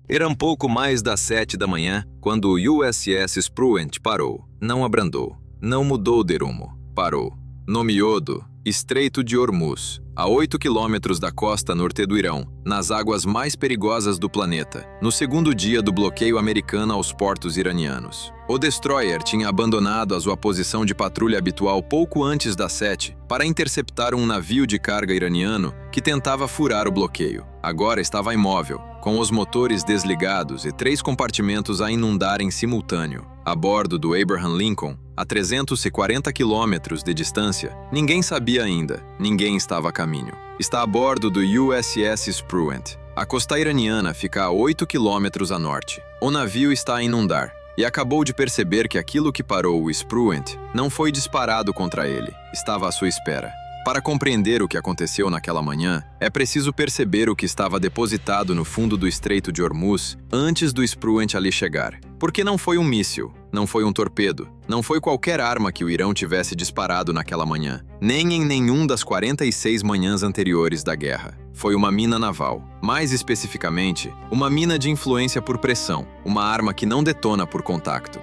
Eram pouco mais das 7 da manhã quando o USS Spruant parou. Não abrandou, não mudou de rumo, parou. No miúdo, Estreito de Hormuz, a 8 quilômetros da costa norte do Irão, nas águas mais perigosas do planeta, no segundo dia do bloqueio americano aos portos iranianos. O destroyer tinha abandonado a sua posição de patrulha habitual pouco antes das 7 para interceptar um navio de carga iraniano que tentava furar o bloqueio. Agora estava imóvel, com os motores desligados e 3 compartimentos a inundar em simultâneo. A bordo do Abraham Lincoln, a 340 quilômetros de distância, ninguém sabia ainda, ninguém estava a caminho. Está a bordo do USS Spruant. A costa iraniana fica a 8 quilômetros a norte. O navio está a inundar e acabou de perceber que aquilo que parou o Spruant não foi disparado contra ele, estava à sua espera. Para compreender o que aconteceu naquela manhã, é preciso perceber o que estava depositado no fundo do Estreito de Hormuz antes do Spruant ali chegar. Porque não foi um míssil, não foi um torpedo, não foi qualquer arma que o Irão tivesse disparado naquela manhã, nem em nenhum das 46 manhãs anteriores da guerra. Foi uma mina naval, mais especificamente, uma mina de influência por pressão, uma arma que não detona por contacto.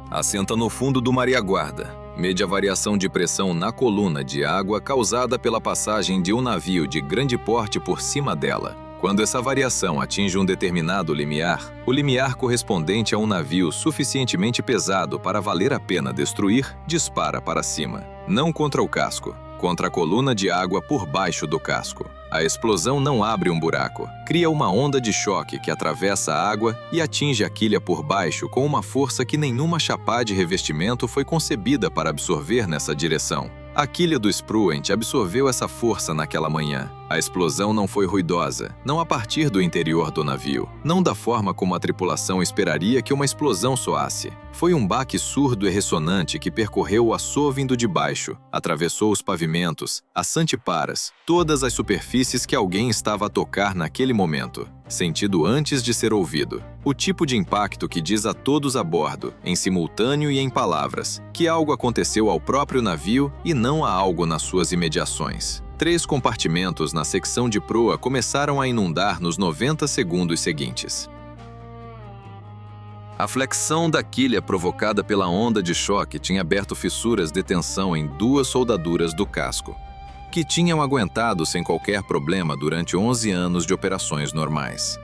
Assenta no fundo do mar e aguarda. Mede a variação de pressão na coluna de água causada pela passagem de um navio de grande porte por cima dela. Quando essa variação atinge um determinado limiar, o limiar correspondente a um navio suficientemente pesado para valer a pena destruir, dispara para cima. Não contra o casco, contra a coluna de água por baixo do casco. A explosão não abre um buraco, cria uma onda de choque que atravessa a água e atinge a quilha por baixo com uma força que nenhuma chapá de revestimento foi concebida para absorver nessa direção. A quilha do Spruant absorveu essa força naquela manhã. A explosão não foi ruidosa, não a partir do interior do navio, não da forma como a tripulação esperaria que uma explosão soasse. Foi um baque surdo e ressonante que percorreu o açô vindo de baixo, atravessou os pavimentos, as santiparas, todas as superfícies que alguém estava a tocar naquele momento, sentido antes de ser ouvido. O tipo de impacto que diz a todos a bordo, em simultâneo e em palavras, que algo aconteceu ao próprio navio e não a algo nas suas imediações. 3 compartimentos na secção de proa começaram a inundar nos 90 segundos seguintes. A flexão da quilha provocada pela onda de choque tinha aberto fissuras de tensão em 2 soldaduras do casco, que tinham aguentado sem qualquer problema durante 11 anos de operações normais.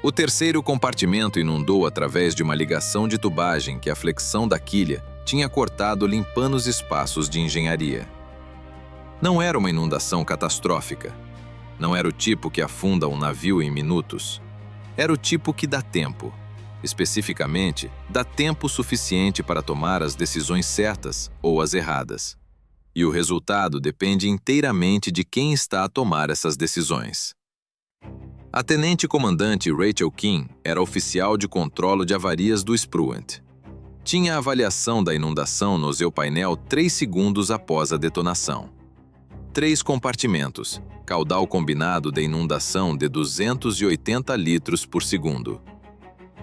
O terceiro compartimento inundou através de uma ligação de tubagem que a flexão da quilha tinha cortado, limpando os espaços de engenharia. Não era uma inundação catastrófica. Não era o tipo que afunda um navio em minutos. Era o tipo que dá tempo. Especificamente, dá tempo suficiente para tomar as decisões certas ou as erradas. E o resultado depende inteiramente de quem está a tomar essas decisões. A tenente-comandante Rachel King era oficial de controle de avarias do Spruant. Tinha a avaliação da inundação no seu painel 3 segundos após a detonação. 3 compartimentos, caudal combinado de inundação de 280 litros por segundo.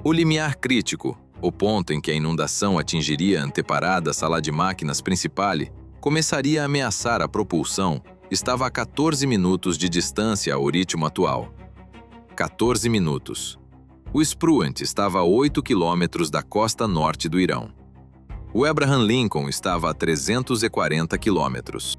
O limiar crítico, o ponto em que a inundação atingiria a anteparada sala de máquinas principale, começaria a ameaçar a propulsão, estava a 14 minutos de distância ao ritmo atual. 14 minutos. O Spruant estava a 8 quilômetros da costa norte do Irão. O Abraham Lincoln estava a 340 quilômetros.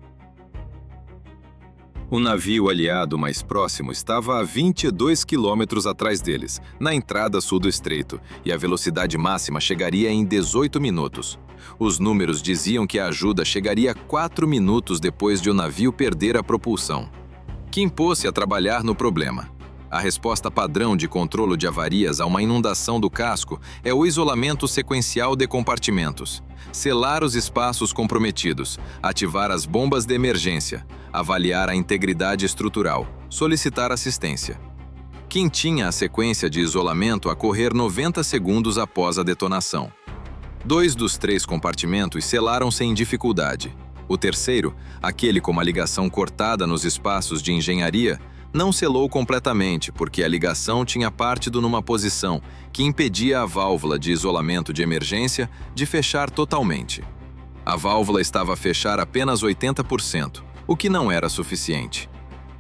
O navio aliado mais próximo estava a 22 quilômetros atrás deles, na entrada sul do estreito, e a velocidade máxima chegaria em 18 minutos. Os números diziam que a ajuda chegaria 4 minutos depois de o navio perder a propulsão. Quem pôs-se a trabalhar no problema? A resposta padrão de controle de avarias a uma inundação do casco é o isolamento sequencial de compartimentos, selar os espaços comprometidos, ativar as bombas de emergência, avaliar a integridade estrutural, solicitar assistência. Quem tinha a sequência de isolamento a correr 90 segundos após a detonação. 2 dos 3 compartimentos selaram sem dificuldade. O terceiro, aquele com a ligação cortada nos espaços de engenharia, não selou completamente porque a ligação tinha partido numa posição que impedia a válvula de isolamento de emergência de fechar totalmente. A válvula estava a fechar apenas 80%, o que não era suficiente.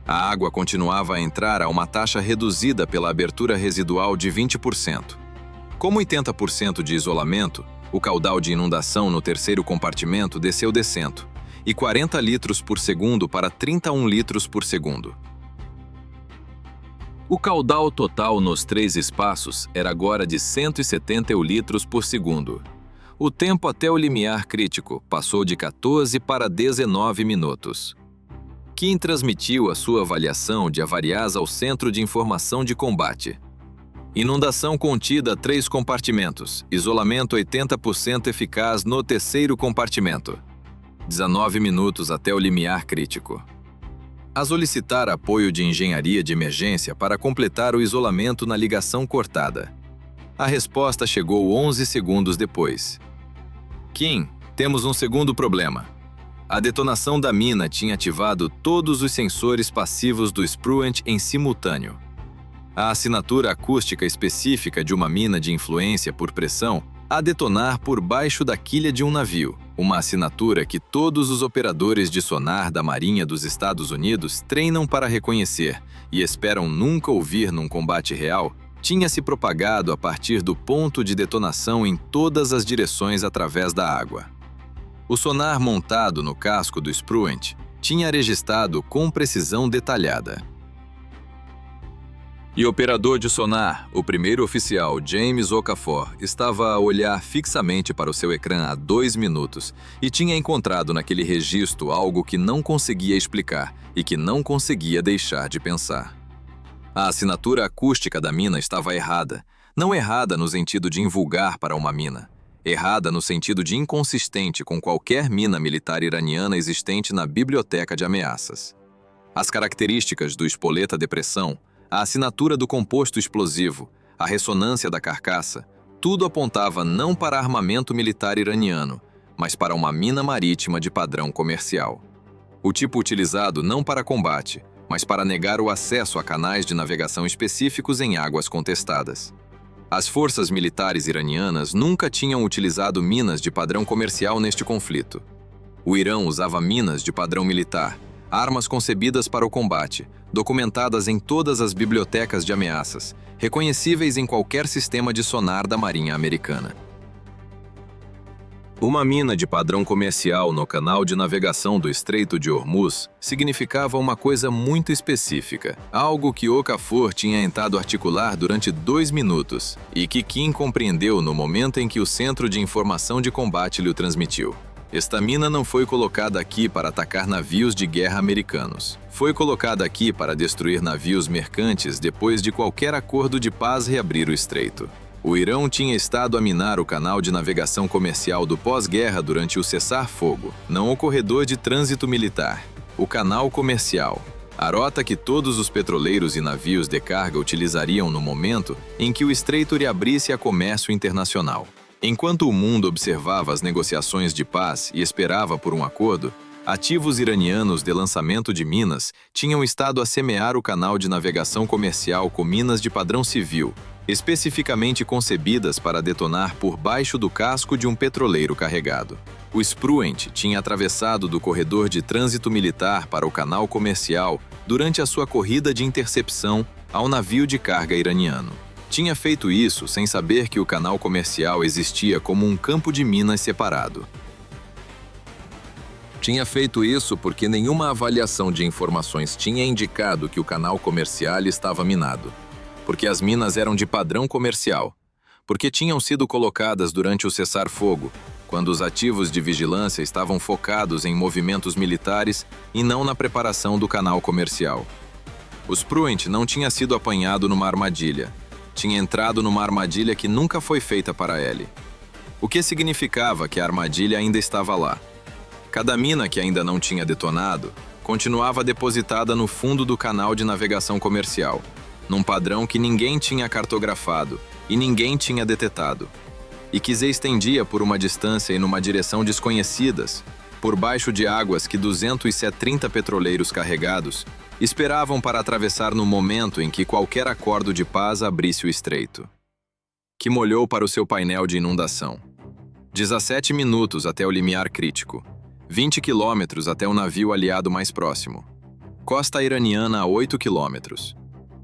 A água continuava a entrar a uma taxa reduzida pela abertura residual de 20%. Com 80% de isolamento, o caudal de inundação no terceiro compartimento desceu descendo, e 40 litros por segundo para 31 litros por segundo. O caudal total nos 3 espaços era agora de 170 litros por segundo. O tempo até o limiar crítico passou de 14 para 19 minutos. Kim transmitiu a sua avaliação de avarias ao Centro de Informação de Combate. Inundação contida a 3 compartimentos, isolamento 80% eficaz no terceiro compartimento. 19 minutos até o limiar crítico. A solicitar apoio de engenharia de emergência para completar o isolamento na ligação cortada. A resposta chegou 11 segundos depois. Kim, temos um segundo problema. A detonação da mina tinha ativado todos os sensores passivos do Spruant em simultâneo. A assinatura acústica específica de uma mina de influência por pressão a detonar por baixo da quilha de um navio, uma assinatura que todos os operadores de sonar da Marinha dos Estados Unidos treinam para reconhecer e esperam nunca ouvir num combate real, tinha se propagado a partir do ponto de detonação em todas as direções através da água. O sonar montado no casco do Spruant tinha registrado com precisão detalhada. E o operador de sonar, o primeiro oficial James Okafor, estava a olhar fixamente para o seu ecrã há 2 minutos e tinha encontrado naquele registro algo que não conseguia explicar e que não conseguia deixar de pensar. A assinatura acústica da mina estava errada, não errada no sentido de invulgar para uma mina, errada no sentido de inconsistente com qualquer mina militar iraniana existente na biblioteca de ameaças. As características do espoleta de pressão, a assinatura do composto explosivo, a ressonância da carcaça, tudo apontava não para armamento militar iraniano, mas para uma mina marítima de padrão comercial. O tipo utilizado não para combate, mas para negar o acesso a canais de navegação específicos em águas contestadas. As forças militares iranianas nunca tinham utilizado minas de padrão comercial neste conflito. O Irã usava minas de padrão militar, armas concebidas para o combate, documentadas em todas as bibliotecas de ameaças, reconhecíveis em qualquer sistema de sonar da Marinha Americana. Uma mina de padrão comercial no canal de navegação do Estreito de Hormuz significava uma coisa muito específica, algo que Okafor tinha tentado articular durante 2 minutos e que Kim compreendeu no momento em que o Centro de Informação de Combate lhe o transmitiu. Esta mina não foi colocada aqui para atacar navios de guerra americanos. Foi colocada aqui para destruir navios mercantes depois de qualquer acordo de paz reabrir o estreito. O Irã tinha estado a minar o canal de navegação comercial do pós-guerra durante o cessar-fogo, não o corredor de trânsito militar, o canal comercial, a rota que todos os petroleiros e navios de carga utilizariam no momento em que o estreito reabrisse a comércio internacional. Enquanto o mundo observava as negociações de paz e esperava por um acordo, ativos iranianos de lançamento de minas tinham estado a semear o canal de navegação comercial com minas de padrão civil, especificamente concebidas para detonar por baixo do casco de um petroleiro carregado. O Spruant tinha atravessado do corredor de trânsito militar para o canal comercial durante a sua corrida de intercepção ao navio de carga iraniano. Tinha feito isso sem saber que o canal comercial existia como um campo de minas separado. Tinha feito isso porque nenhuma avaliação de informações tinha indicado que o canal comercial estava minado, porque as minas eram de padrão comercial, porque tinham sido colocadas durante o cessar-fogo, quando os ativos de vigilância estavam focados em movimentos militares e não na preparação do canal comercial. O Spruant não tinha sido apanhado numa armadilha, tinha entrado numa armadilha que nunca foi feita para ele. O que significava que a armadilha ainda estava lá. Cada mina que ainda não tinha detonado continuava depositada no fundo do canal de navegação comercial, num padrão que ninguém tinha cartografado e ninguém tinha detetado, e que se estendia por uma distância e numa direção desconhecidas, por baixo de águas que 230 petroleiros carregados esperavam para atravessar no momento em que qualquer acordo de paz abrisse o estreito. Kim olhou para o seu painel de inundação. 17 minutos até o limiar crítico. 20 quilômetros até o navio aliado mais próximo. Costa iraniana a 8 quilômetros.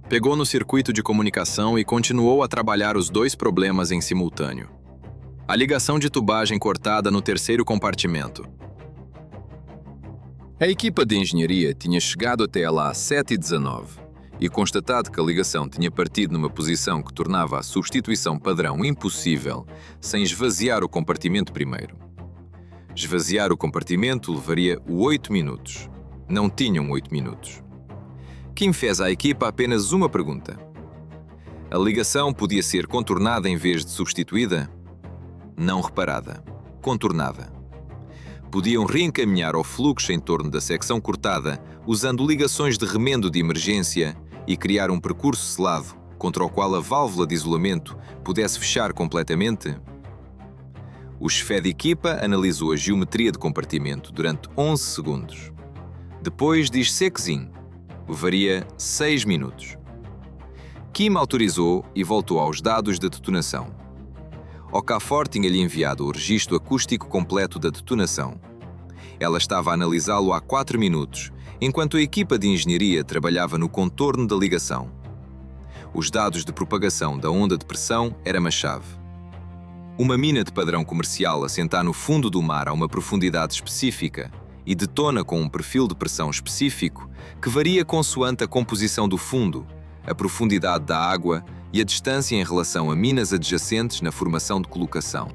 Pegou no circuito de comunicação e continuou a trabalhar os dois problemas em simultâneo. A ligação de tubagem cortada no terceiro compartimento. A equipa de engenharia tinha chegado até lá às 7h19 e constatado que a ligação tinha partido numa posição que tornava a substituição padrão impossível sem esvaziar o compartimento primeiro. Esvaziar o compartimento levaria 8 minutos. Não tinham 8 minutos. Kim fez à equipa apenas uma pergunta. A ligação podia ser contornada em vez de substituída? Não reparada. Contornada. Podiam reencaminhar o fluxo em torno da secção cortada usando ligações de remendo de emergência e criar um percurso selado contra o qual a válvula de isolamento pudesse fechar completamente? O chefe de equipa analisou a geometria de compartimento durante 11 segundos. Depois disse que sim. Levaria 6 minutos. Kim autorizou e voltou aos dados da detonação. Okafor tinha-lhe enviado o registro acústico completo da detonação. Ela estava a analisá-lo há 4 minutos, enquanto a equipa de engenharia trabalhava no contorno da ligação. Os dados de propagação da onda de pressão eram uma chave. Uma mina de padrão comercial assentada no fundo do mar a uma profundidade específica e detona com um perfil de pressão específico que varia consoante a composição do fundo, a profundidade da água e a distância em relação a minas adjacentes na formação de colocação.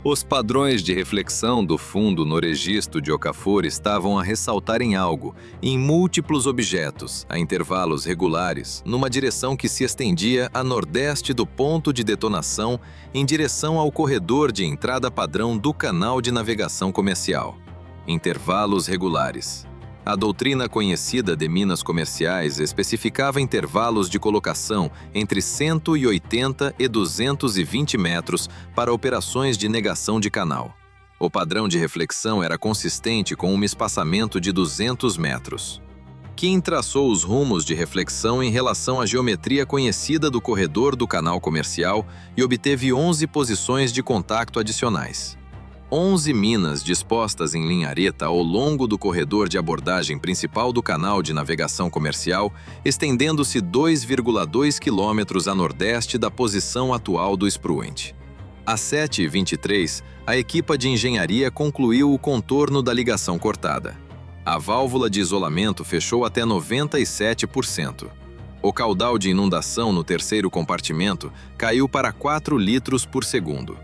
Os padrões de reflexão do fundo no registro de Okafor estavam a ressaltar em algo, em múltiplos objetos, a intervalos regulares, numa direção que se estendia a nordeste do ponto de detonação em direção ao corredor de entrada padrão do canal de navegação comercial. Intervalos regulares. A doutrina conhecida de minas comerciais especificava intervalos de colocação entre 180 e 220 metros para operações de negação de canal. O padrão de reflexão era consistente com um espaçamento de 200 metros. Kim traçou os rumos de reflexão em relação à geometria conhecida do corredor do canal comercial e obteve 11 posições de contacto adicionais. 11 minas dispostas em linha reta ao longo do corredor de abordagem principal do canal de navegação comercial, estendendo-se 2,2 km a nordeste da posição atual do Spruant. Às 7h23, a equipa de engenharia concluiu o contorno da ligação cortada. A válvula de isolamento fechou até 97%. O caudal de inundação no terceiro compartimento caiu para 4 litros por segundo.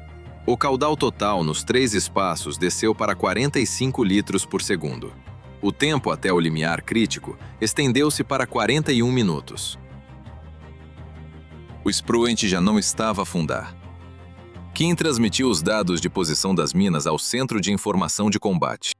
O caudal total nos 3 espaços desceu para 45 litros por segundo. O tempo até o limiar crítico estendeu-se para 41 minutos. O Spruant já não estava a afundar. Kim transmitiu os dados de posição das minas ao Centro de Informação de Combate.